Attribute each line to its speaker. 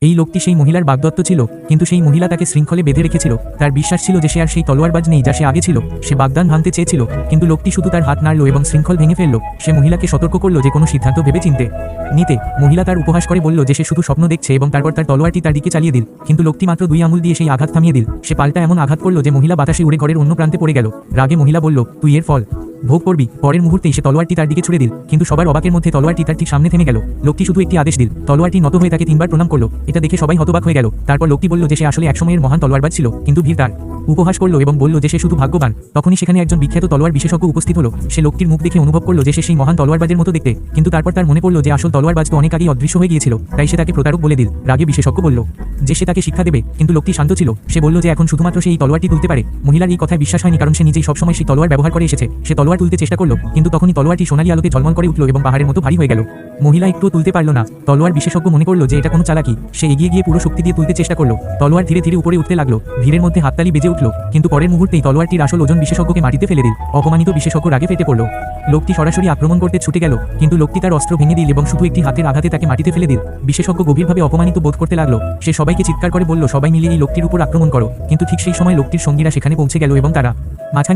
Speaker 1: এই লোকটি সেই মহিলার বাগদত্ত ছিল, কিন্তু সেই মহিলা তাকে শৃঙ্খলে বেঁধে রেখেছিল। তার বিশ্বাস ছিল যে সে আর সেই তলোয়ারবাজ নেই যা সে আগে ছিল। সে বাগদান ভাঙতে চেয়েছিল, কিন্তু লোকটি শুধু তার হাত নাড়ল এবং শৃঙ্খল ভেঙে ফেলল। সে মহিলাকে সতর্ক করল যে কোনো সিদ্ধান্ত ভেবে চিনতে নিতে। মহিলা তার উপহাস করে বলল যে সে শুধু স্বপ্ন দেখছে এবং তারপর তার তলোয়ারটি তার দিকে চালিয়ে দিল, কিন্তু লোকটি মাত্র 2 আঙুল দিয়ে সেই আঘাত থামিয়ে দিল। সে পাল্টা এমন আঘাত করল যে মহিলা বাতাসে উড়ে ঘরের অন্য প্রান্তে পড়ে গেল। রাগে মহিলা বলল, তুই এর ফল ভোগ করবি। পরের মুহূর্তেই সে তলোয়ারটি তার দিকে ছুড়ে দিল, কিন্তু সবার অবাকের মধ্যে তলোয়ারটি তার ঠিক সামনে থেমে গেল। লোকটি শুধু একটি আদেশ দিল, তলোয়ারটি নত হয়ে তাকে 3বার প্রণাম করল। এটা দেখে সবাই হতবাক হয়ে গেল। তারপর লোকটি বলল যে সে আসলে একসময়ের মহান তলোয়ারবাজ ছিল, কিন্তু ভীর তার উপহাস করল এবং বলল যে সে শুধু ভাগ্যবান। তখনই সেখানে একজন বিখ্যাত তলোয়ার বিশেষজ্ঞ উপস্থিত হলো। সে লোকটির মুখ দেখে অনুভব করল যে সে সেই মহান তলোয়ারবাজের মতো দেখতে, কিন্তু তারপর তার মনে পড়ল যে আসল তলোয়ারবাজ তো অনেক আগেই অদৃশ্য হয়ে গিয়েছিল। তাই সে তাকে প্রতারক বলে দিল। রাগে বিশেষজ্ঞ বলল যে সে তাকে শিক্ষা দেবে, কিন্তু লোকটি শান্ত ছিল। সে বলল যে এখন শুধুমাত্র সেই তলোয়ারটি তুলতে পারে। মহিলার এই কথায় বিশ্বাস হয়নি, কারণ সে নিজেই সবসময় সেই তলোয়ার ব্যবহার করে এসেছে। সে তলোয়ার তুলতে চেষ্টা করল, কিন্তু তখনই তলোয়ারটি সোনালী আলোতে ঝলমল করে উঠল এবং পাহাড়ের মতো ভারী হয়ে গেল। মহিলা একটুও তুলতে পারল না। তলোয়ার বিশেষজ্ঞ মনে করল যে এটা কোনো চালাকি। সে এগিয়ে গিয়ে পুরো শক্তি দিয়ে তুলতে চেষ্টা করল। তলোয়ার ধীরে ধীরে উপরে উঠতে লাগলো। ভিড়ের মধ্যে হাততালি বেজে উঠল, কিন্তু পরের মুহূর্তেই তলোয়ারটির আসল ওজন বিশেষজ্ঞকে মাটিতে ফেলে দিল। অপমানিত বিশেষজ্ঞ রাগে ফেটে পড়ল। লোকটি সরাসরি আক্রমণ করতে ছুটে গেল, কিন্তু লোকটি তার অস্ত্র ভেঙে দিল এবং শুধু একটি হাতের আঘাতে তাকে মাটিতে ফেলে দিল। বিশেষজ্ঞ গভীরভাবে অপমানিত বোধ করতে লাগলো। সে সবাইকে চিৎকার করে বলল, সবাই মিলে এই লোকটির উপর আক্রমণ করো। কিন্তু ঠিক সেই সময় লোকটির সঙ্গীরা সেখানে পৌঁছে গেল এবং তারা মাঝখানে